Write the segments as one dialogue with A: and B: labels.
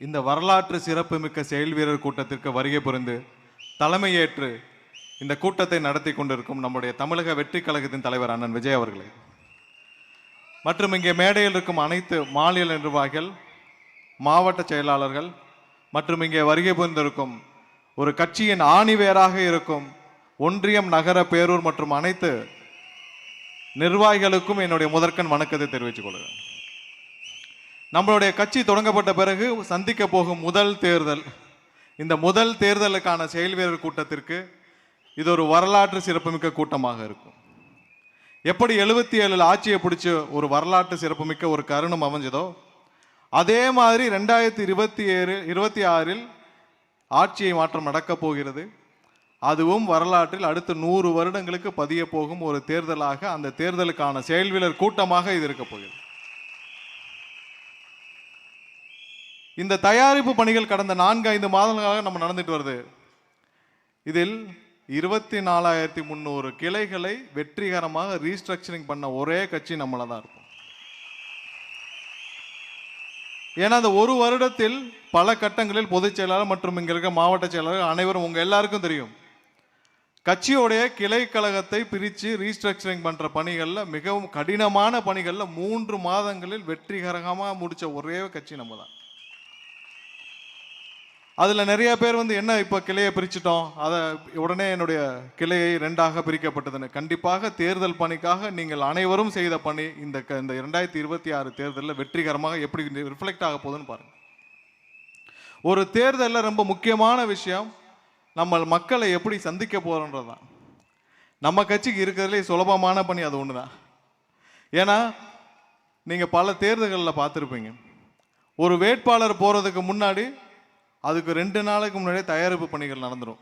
A: இந்த வரலாற்று சிறப்புமிக்க செயல் வீரர் கூட்டத்திற்கு வருகை புரிந்து தலைமையேற்று இந்த கூட்டத்தை நடத்தி கொண்டிருக்கும் நம்முடைய தமிழக வெற்றி கழகத்தின் தலைவர் அண்ணன் விஜய் அவர்களே, மற்றும் இங்கே மேடையில் இருக்கும் அனைத்து மாநில நிர்வாகிகள், மாவட்ட செயலாளர்கள் மற்றும் இங்கே வருகை புரிந்திருக்கும் ஒரு கட்சியின் ஆணிவேராக இருக்கும் ஒன்றியம், நகர, பேரூர் மற்றும் அனைத்து நிர்வாகிகளுக்கும் என்னுடைய முதற்கண் வணக்கத்தை தெரிவித்துக் கொள்கிறேன். நம்மளுடைய கட்சி தொடங்கப்பட்ட பிறகு சந்திக்க போகும் முதல் தேர்தல், இந்த முதல் தேர்தலுக்கான செயல் வீரர் கூட்டத்திற்கு இது ஒரு வரலாற்று சிறப்புமிக்க கூட்டமாக இருக்கும். எப்படி 77 ஆட்சியை பிடிச்சு ஒரு வரலாற்று சிறப்புமிக்க ஒரு கருணம் அமைஞ்சதோ, அதே மாதிரி 2026 ஆட்சியை மாற்றம் நடக்கப் போகிறது. அதுவும் வரலாற்றில் அடுத்த 100 வருடங்களுக்கு பதிய போகும் ஒரு தேர்தலாக, அந்த தேர்தலுக்கான செயல் வீரர் கூட்டமாக இது இருக்க போகிறது. இந்த தயாரிப்பு பணிகள் கடந்த 4-5 மாதங்களாக நம்ம நடந்துட்டு வருது. இதில் 24,300 கிளைகளை வெற்றிகரமாக ரீஸ்ட்ரக்சரிங் பண்ண ஒரே கட்சி நம்மள தான் இருக்கும். ஏன்னா அந்த ஒரு வருடத்தில் பல கட்டங்களில் பொதுச் செயலாளர் மற்றும் இங்க இருக்க மாவட்ட செயலாளர் அனைவரும் உங்க எல்லாருக்கும் தெரியும், கட்சியோடைய கிளை கழகத்தை பிரித்து ரீஸ்ட்ரக்சரிங் பண்ற பணிகள்ல மிகவும் கடினமான பணிகள்ல 3 மாதங்களில் வெற்றிகரமாக முடிச்ச ஒரே கட்சி நம்ம தான். அதில் நிறைய பேர் என்ன இப்போ கிளையை பிரிச்சுட்டோம், அதை உடனே என்னுடைய கிளையை 2ஆக பிரிக்கப்பட்டதுன்னு. கண்டிப்பாக தேர்தல் பணிக்காக நீங்கள் அனைவரும் செய்த பணி இந்த 2026 தேர்தலில் வெற்றிகரமாக எப்படி ரிஃப்ளெக்ட் ஆக போகுதுன்னு பாருங்கள். ஒரு தேர்தலில் ரொம்ப முக்கியமான விஷயம் நம்ம மக்களை எப்படி சந்திக்க போகிறோன்றது தான். நம்ம கட்சிக்கு இருக்கிறதுலே சுலபமான பணி அது ஒன்று தான். ஏன்னா நீங்கள் பல தேர்தல்களில் பார்த்துருப்பீங்க, ஒரு வேட்பாளர் போகிறதுக்கு முன்னாடி அதுக்கு 2 நாளைக்கு முன்னாடியே தயாரிப்பு பணிகள் நடந்துடும்.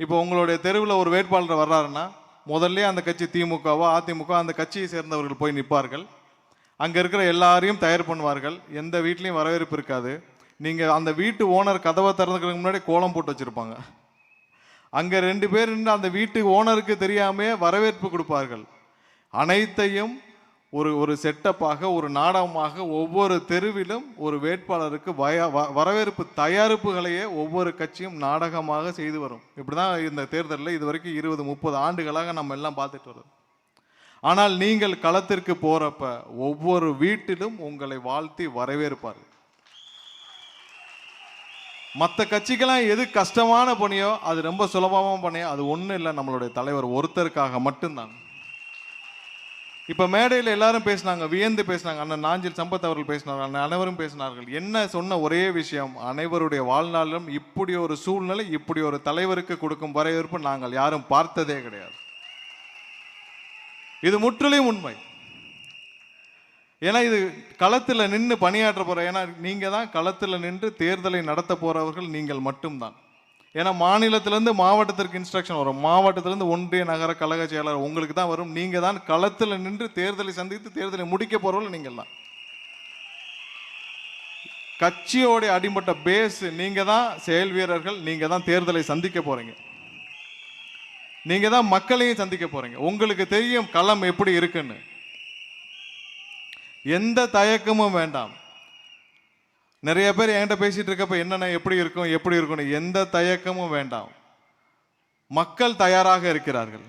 A: இப்போ உங்களுடைய தெருவில் ஒரு வேட்பாளர் வர்றாருன்னா முதல்ல அந்த கட்சி திமுகவோ அதிமுக அந்த கட்சியை சேர்ந்தவர்கள் போய் நிற்பார்கள். அங்கே இருக்கிற எல்லாரையும் தயார் பண்ணுவார்கள். எந்த வீட்லேயும் வரவேற்பு இருக்காது. நீங்கள் அந்த வீட்டு ஓனர் கதவை திறந்துக்கிறதுக்கு முன்னாடி கோலம் போட்டு வச்சுருப்பாங்க. அங்கே 2 பேர் நின்று அந்த வீட்டு ஓனருக்கு தெரியாமே வரவேற்பு கொடுப்பார்கள். அனைத்தையும் ஒரு செட்டப்பாக, ஒரு நாடகமாக ஒவ்வொரு தெருவிலும் ஒரு வேட்பாளருக்கு வரவேற்பு தயாரிப்புகளையே ஒவ்வொரு கட்சியும் நாடகமாக செய்து வரும். இப்படிதான் இந்த தேர்தலில் இது வரைக்கும் 20-30 ஆண்டுகளாக நம்ம எல்லாம் பார்த்துட்டு வரோம். ஆனால் நீங்கள் களத்திற்கு போறப்ப ஒவ்வொரு வீட்டிலும் உங்களை வாழ்த்தி வரவேற்பார்கள். மற்ற கட்சிக்கெல்லாம் எது கஷ்டமான பணியோ அது ரொம்ப சுலபமான பணியோ அது ஒன்றும் இல்லை, நம்மளுடைய தலைவர் ஒருத்தருக்காக மட்டும்தான். இப்போ மேடையில் எல்லாரும் பேசினாங்க, வியந்து பேசினாங்க. அண்ணன் நாஞ்சில் சம்பத் அவர்கள் பேசினார்கள், அண்ணன் அனைவரும் பேசினார்கள். என்ன சொன்ன ஒரே விஷயம், அனைவருடைய வாழ்நாளிலும் இப்படி ஒரு சூழ்நிலை, இப்படி ஒரு தலைவருக்கு கொடுக்கும் வரவேற்பு நாங்கள் யாரும் பார்த்ததே கிடையாது. இது முற்றிலும் உண்மை. ஏன்னா இது களத்தில் நின்று பணியாற்ற போற, ஏன்னா நீங்க தான் களத்தில் நின்று தேர்தலை நடத்த போறவர்கள் நீங்கள் மட்டும்தான். ஏன்னா மாநிலத்திலேருந்து மாவட்டத்திற்கு இன்ஸ்ட்ரக்ஷன் வரும், மாவட்டத்திலேருந்து ஒன்றிய, நகர, கழக செயலாளர் உங்களுக்கு தான் வரும். நீங்கள் தான் களத்தில் நின்று தேர்தலை சந்தித்து தேர்தலை முடிக்க போறவர்கள் நீங்கள் தான். கட்சியோடைய அடிமட்ட பேஸ் நீங்க தான், செயல் வீரர்கள் நீங்க தான், தேர்தலை சந்திக்க போறீங்க, நீங்க தான் மக்களையும் சந்திக்க போறீங்க. உங்களுக்கு தெரியும் களம் எப்படி இருக்குன்னு. எந்த தயக்கமும் வேண்டாம். நிறைய பேர் என்கிட்ட பேசிட்டு இருக்கப்ப என்னென்ன எப்படி இருக்கும் எந்த தயக்கமும் வேண்டாம். மக்கள் தயாராக இருக்கிறார்கள்.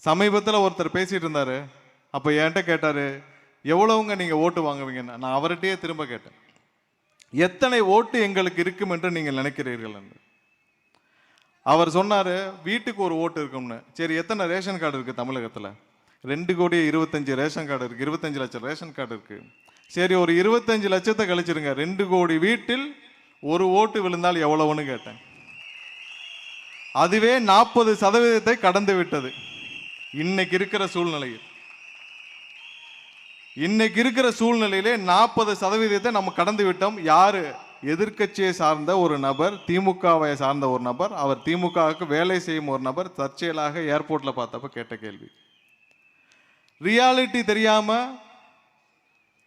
A: சமீபத்தில் ஒருத்தர் பேசிட்டு இருந்தாரு. அப்போ என்கிட்ட கேட்டாரு, எவ்வளவுங்க நீங்க ஓட்டு வாங்குவீங்கன்னு. நான் அவர்கிட்டயே திரும்ப கேட்டேன், எத்தனை ஓட்டு எங்களுக்கு இருக்கும் என்று நீங்கள் நினைக்கிறீர்கள் என்று. அவர் சொன்னாரு, வீட்டுக்கு ஒரு ஓட்டு இருக்கும்னு. சரி, எத்தனை ரேஷன் கார்டு இருக்கு தமிழகத்தில்? 2,25,00,000 ரேஷன் கார்டு இருக்கு, 25 லட்சம் ரேஷன் கார்டு இருக்கு. சரி, ஒரு 25 லட்சத்தை கழிச்சிருங்க, 2 கோடி வீட்டில் ஒரு ஓட்டு விழுந்தால் எவ்வளவுன்னு கேட்டேன். அதுவே 40% கடந்து விட்டது. இன்னைக்கு இருக்கிற சூழ்நிலையிலே 40% நம்ம கடந்து விட்டோம். யாரு? எதிர்கட்சியை சார்ந்த ஒரு நபர், திமுகவை சார்ந்த ஒரு நபர், அவர் திமுகவுக்கு வேலை செய்யும் ஒரு நபர் தற்செயலாக ஏர்போர்ட்ல பார்த்தப்ப கேட்ட கேள்வி. ரியாலிட்டி தெரியாம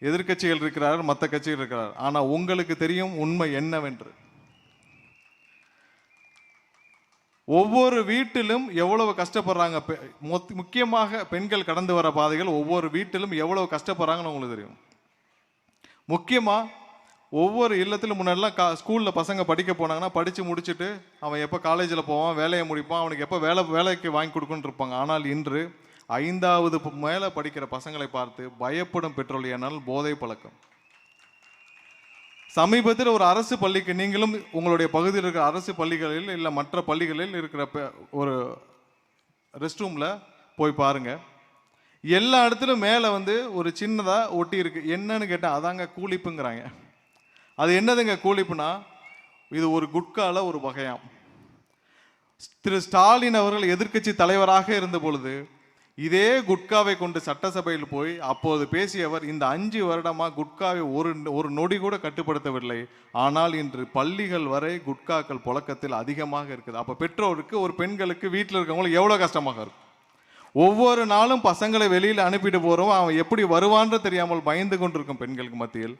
A: எதிர்கட்சிகள் இருக்கிறார்கள், மற்ற கட்சிகள் இருக்கிறார். ஆனா உங்களுக்கு தெரியும் உண்மை என்னவென்று. ஒவ்வொரு வீட்டிலும் எவ்வளவு கஷ்டப்படுறாங்க, முக்கியமாக பெண்கள் கடந்து வர பாதைகள் ஒவ்வொரு வீட்டிலும் எவ்வளவு கஷ்டப்படுறாங்கன்னு உங்களுக்கு தெரியும். முக்கியமா ஒவ்வொரு இல்லத்திலும் முன்னாடிலாம் ஸ்கூலில் பசங்க படிக்க போனாங்கன்னா படித்து முடிச்சுட்டு அவன் எப்போ காலேஜில் போவான், வேலையை முடிப்பான், அவனுக்கு எப்போ வேலைக்கு வாங்கி கொடுக்குன்னு இருப்பாங்க. ஆனால் இன்று 5வது மேலே படிக்கிற பசங்களை பார்த்து பயப்படும் பெற்றோர். ஏனால் போதை பழக்கம். சமீபத்தில் ஒரு அரசு பள்ளிக்கு, நீங்களும் உங்களுடைய பகுதியில் இருக்கிற அரசு பள்ளிகளில் இல்லை மற்ற பள்ளிகளில் இருக்கிற ஒரு ரெஸ்ட் ரூமில் போய் பாருங்க. எல்லா இடத்துலையும் மேலே ஒரு சின்னதாக ஒட்டி இருக்கு. என்னன்னு கேட்டால் அதாங்க கூலிப்புங்கிறாங்க. அது என்னதுங்க கூலிப்புனா, இது ஒரு குட்கால ஒரு வகையாம். திரு ஸ்டாலின் அவர்கள் எதிர்க்கட்சி தலைவராக இருந்த பொழுது இதே குட்காவை கொண்டு சட்டசபையில் போய் அப்போது பேசியவர் இந்த 5 வருடமா குட்காவை ஒரு நொடி கூட கட்டுப்படுத்தவில்லை. ஆனால் இன்று பள்ளிகள் வரை குட்காக்கள் புழக்கத்தில் அதிகமாக இருக்குது. அப்போ பெற்றோருக்கு, ஒரு பெண்களுக்கு, வீட்டில் இருக்கவங்களுக்கு எவ்வளோ கஷ்டமாக இருக்கும். ஒவ்வொரு நாளும் பசங்களை வெளியில் அனுப்பிட்டு போகிறோம், அவன் எப்படி வருவான்னு தெரியாமல் பயந்து கொண்டிருக்கும் பெண்களுக்கு மத்தியில்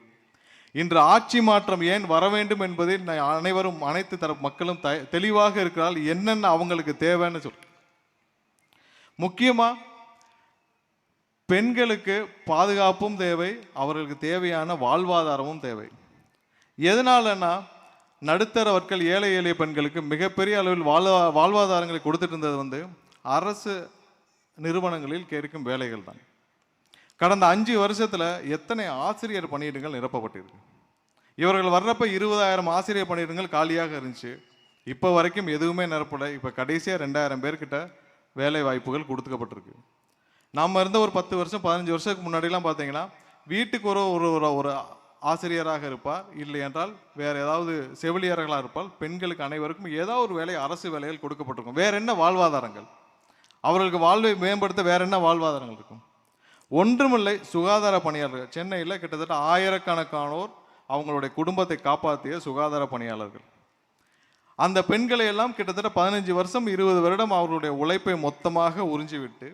A: இன்று ஆட்சி மாற்றம் ஏன் வர வேண்டும் என்பதில் அனைவரும், அனைத்து தரப்பு மக்களும் தெளிவாக இருக்கிறால் என்னென்ன அவங்களுக்கு தேவைன்னு சொல். முக்கியமா பெண்களுக்கு பாதுகாப்பும் தேவை, அவர்களுக்கு தேவையான வாழ்வாதாரமும் தேவை. எதனாலன்னா, நடுத்தர வர்க்க ஏழை எளிய பெண்களுக்கு மிகப்பெரிய அளவில் வாழ்வாதாரங்களை கொடுத்துட்டு இருந்தது அரசு நிறுவனங்களில் கேட்கும் வேலைகள் தான். கடந்த 5 வருஷத்துல எத்தனை ஆசிரியர் பணியிடங்கள் நிரப்பப்பட்டிருக்கு. இவர்கள் வர்றப்ப 20,000 ஆசிரியர் பணியிடங்கள் காலியாக இருந்துச்சு. இப்போ வரைக்கும் எதுவுமே நிரப்பலை. இப்போ கடைசியாக 2,000 பேர்கிட்ட வேலை வாய்ப்புகள் கொடுத்துக்கப்பட்டிருக்கு. நாம் இருந்த ஒரு 10 வருஷம் 15 வருஷத்துக்கு முன்னாடிலாம் பார்த்தீங்கன்னா வீட்டுக்கு ஒரு ஆசிரியராக இருப்பார், இல்லை என்றால் வேறு ஏதாவது செவிலியர்களாக இருப்பால். பெண்களுக்கு அனைவருக்கும் ஏதாவது ஒரு வேலை, அரசு வேலைகள் கொடுக்கப்பட்டிருக்கும். வேற என்ன வாழ்வாதாரங்கள், அவர்களுக்கு வாழ்வை மேம்படுத்த வேற என்ன வாழ்வாதாரங்கள் இருக்கும்? ஒன்றுமில்லை. சுகாதார பணியாளர்கள் சென்னையில் கிட்டத்தட்ட 1000கணக்கானோர் அவங்களுடைய குடும்பத்தை காப்பாற்றிய சுகாதார பணியாளர்கள். அந்த பெண்களை எல்லாம் கிட்டத்தட்ட 15 வருஷம் 20 வருடம் அவர்களுடைய உழைப்பை மொத்தமாக உறிஞ்சிவிட்டு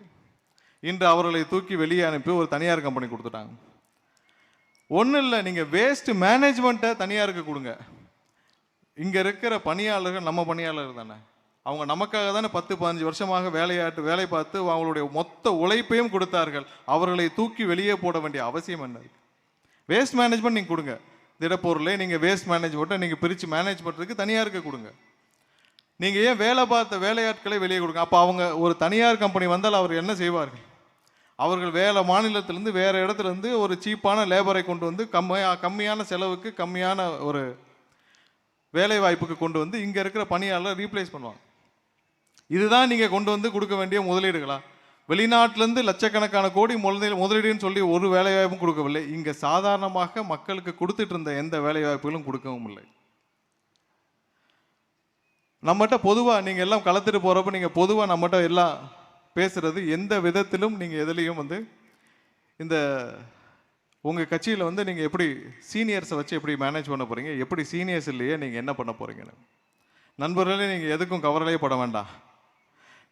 A: இன்று அவர்களை தூக்கி வெளியே அனுப்பி ஒரு தனியார் கம்பெனி கொடுத்துட்டாங்க. ஒன்றும் இல்லை, நீங்கள் வேஸ்ட் மேனேஜ்மெண்ட்டை தனியாருக்கு கொடுங்க. இங்கே இருக்கிற பணியாளர்கள் நம்ம பணியாளர்கள் தானே, அவங்க நமக்காக தானே 10-15 வருஷமாக வேலை பார்த்து அவங்களுடைய மொத்த உழைப்பையும் கொடுத்தார்கள். அவர்களை தூக்கி வெளியே போட வேண்டிய அவசியம் என்ன? வேஸ்ட் மேனேஜ்மெண்ட் நீங்கள் கொடுங்க. திடப்பொருளை நீங்கள் வேஸ்ட் மேனேஜ்மெண்ட்டை நீங்கள் பிரித்து மேனேஜ் பண்ணுறதுக்கு தனியாருக்கு கொடுங்க. நீங்கள் ஏன் வேலை பார்த்த வேலையாட்களை வெளியே கொடுங்க. அப்போ அவங்க ஒரு தனியார் கம்பெனி வந்தால் அவர் என்ன செய்வார்கள்? அவர்கள் வேலை மாநிலத்திலேருந்து வேறு இடத்துலேருந்து ஒரு சீப்பான லேபரை கொண்டு வந்து கம்மியான செலவுக்கு கம்மியான ஒரு வேலை வாய்ப்புக்கு கொண்டு வந்து இங்கே இருக்கிற பணியாளர் ரீப்ளேஸ் பண்ணுவாங்க. இதுதான் நீங்கள் கொண்டு வந்து கொடுக்க வேண்டிய முதலீடுகளா? வெளிநாட்டிலேருந்து லட்சக்கணக்கான கோடி முதலீடுன்னு சொல்லி ஒரு வேலைவாய்ப்பும் கொடுக்கவில்லை. இங்கே சாதாரணமாக மக்களுக்கு கொடுத்துட்டு இருந்த எந்த வேலைவாய்ப்புகளும் கொடுக்கவும் இல்லை. நம்மகிட்ட பொதுவாக நீங்கள் எல்லாம் கலத்துட்டு போகிறப்ப நீங்கள் பொதுவாக நம்மகிட்ட எல்லாம் பேசுகிறது எந்த விதத்திலும் நீங்கள் எதுலேயும் இந்த உங்கள் கட்சியில் நீங்கள் எப்படி சீனியர்ஸை வச்சு எப்படி மேனேஜ் பண்ண போகிறீங்க, எப்படி சீனியர்ஸ் இல்லையே நீங்கள் என்ன பண்ண போகிறீங்கன்னு. நண்பர்களே, நீங்கள் எதுக்கும் கவலையே பட வேண்டாம்.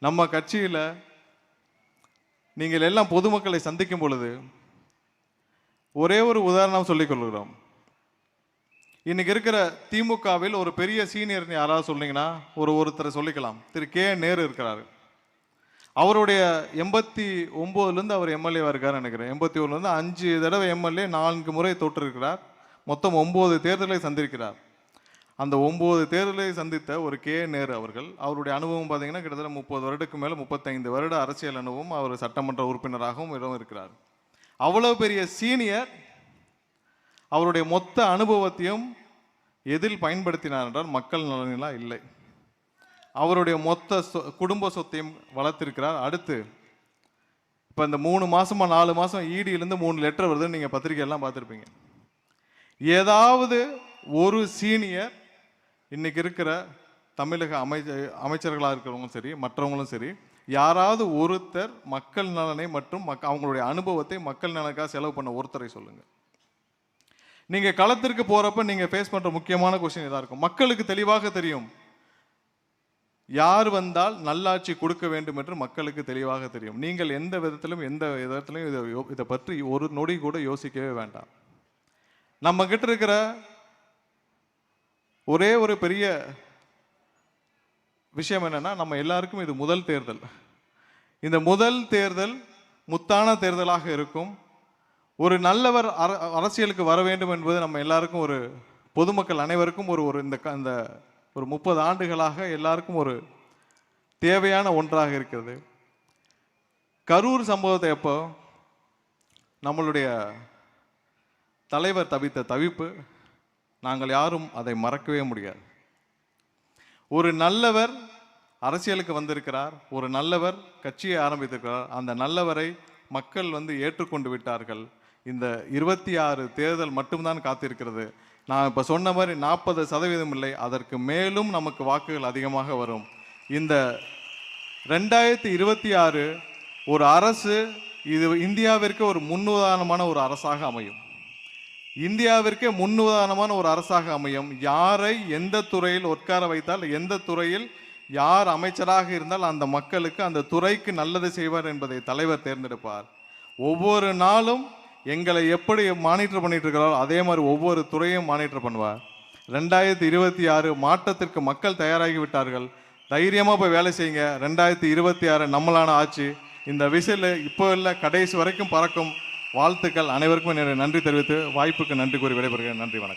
A: நம்ம கட்சியில் நீங்கள் எல்லாம் பொதுமக்களை சந்திக்கும் பொழுது ஒரே ஒரு உதாரணம் சொல்லிக் கொள்கிறோம். இன்னைக்கு இருக்கிற திமுகவில் ஒரு பெரிய சீனியர் யாராவது சொன்னீங்கன்னா ஒருத்தரை சொல்லிக்கலாம். திரு கே நேரு இருக்கிறாரு. அவருடைய 89லேருந்து அவர் எம்எல்ஏவாக இருக்கார் நினைக்கிறேன். 81லேருந்து 5 தடவை எம்எல்ஏ, 4 முறை தோற்றிருக்கிறார். மொத்தம் 9 தேர்தலை சந்திருக்கிறார். அந்த 9 தேர்தலை சந்தித்த ஒரு கே நேரு அவர்கள், அவருடைய அனுபவம் பார்த்தீங்கன்னா கிட்டத்தட்ட 30 வருடத்துக்கு மேலே 35 வருட அரசியல் அனுபவம். அவர் சட்டமன்ற உறுப்பினராகவும் இருக்கிறார். அவ்வளோ பெரிய சீனியர் அவருடைய மொத்த அனுபவத்தையும் எதில் பயன்படுத்தினார் என்றால் மக்கள் நலனிலாம் இல்லை. அவருடைய மொத்த குடும்ப சொத்தையும் வளர்த்திருக்கிறார். அடுத்து இப்போ இந்த 3 மாதமா 4 மாதம் இடியிலேருந்து 3 லெட்டர் வருதுன்னு நீங்கள் பத்திரிகையெல்லாம் பார்த்துருப்பீங்க. ஏதாவது ஒரு சீனியர் இன்னைக்கு இருக்கிற தமிழக அமைச்சர்களாக இருக்கிறவங்களும் சரி, மற்றவங்களும் சரி, யாராவது ஒருத்தர் மக்கள் நலனை மற்றும் அவங்களுடைய அனுபவத்தை மக்கள் நலனுக்காக செலவு பண்ண ஒருத்தரை சொல்லுங்கள். நீங்கள் களத்திற்கு போகிறப்ப நீங்கள் ஃபேஸ் பண்ணுற முக்கியமான கொஸ்டின் இதாக இருக்கும். மக்களுக்கு தெளிவாக தெரியும் யார் வந்தால் நல்லாட்சி கொடுக்க வேண்டும் என்று மக்களுக்கு தெளிவாக தெரியும். நீங்கள் எந்த விதத்திலும் இதை பற்றி ஒரு நொடி கூட யோசிக்கவே வேண்டாம். நம்ம கிட்ட இருக்கிற ஒரே ஒரு பெரிய விஷயம் என்னன்னா, நம்ம எல்லாருக்கும் இது முதல் தேர்தல். இந்த முதல் தேர்தல் முத்தான தேர்தலாக இருக்கும். ஒரு நல்லவர் அரசியலுக்கு வர வேண்டும் என்பது நம்ம எல்லாருக்கும், ஒரு பொதுமக்கள் அனைவருக்கும் ஒரு இந்த ஒரு 30 ஆண்டுகளாக எல்லாருக்கும் ஒரு தேவையான ஒன்றாக இருக்கிறது. கரூர் சம்பவத்தை எப்போ நம்மளுடைய தலைவர் தவித்த தவிப்பு நாங்கள் யாரும் அதை மறக்கவே முடியாது. ஒரு நல்லவர் அரசியலுக்கு வந்திருக்கிறார், ஒரு நல்லவர் கட்சியை ஆரம்பித்திருக்கிறார். அந்த நல்லவரை மக்கள் ஏற்றுக்கொண்டு விட்டார்கள். இந்த 26 தேர்தல் மட்டும்தான் காத்திருக்கிறது. நான் இப்போ சொன்ன மாதிரி 40% இல்லை, அதற்கு மேலும் நமக்கு வாக்குகள் அதிகமாக வரும். இந்த 2026 ஒரு அரசு, இது இந்தியாவிற்கு ஒரு முன்னுதாரணமான ஒரு அரசாக அமையும். இந்தியாவிற்கே முன்னுதாரணமான ஒரு அரசாக அமையும். யாரை எந்த துறையில் உட்கார வைத்தால், எந்த துறையில் யார் அமைச்சராக இருந்தால் அந்த மக்களுக்கு அந்த துறைக்கு நல்லது செய்வார் என்பதை தலைவர் தேர்ந்தெடுப்பார். ஒவ்வொரு நாளும் எங்களை எப்படி மானிட்டர் பண்ணிட்டு இருக்கிறாரோ அதே மாதிரி ஒவ்வொரு துறையும் மானிட்டர் பண்ணுவார். 2026 மாற்றத்திற்கு மக்கள் தயாராகி விட்டார்கள். தைரியமாக போய் வேலை செய்யுங்க. 2026 நம்மளான ஆட்சி. இந்த விசில் இப்போ இல்லை, கடைசி வரைக்கும் பறக்கும். வாழ்த்துக்கள். அனைவருக்கும் நன்றி தெரிவித்து வாய்ப்புக்கு நன்றி கூறி விடைபெறுகிறேன். நன்றி, வணக்கம்.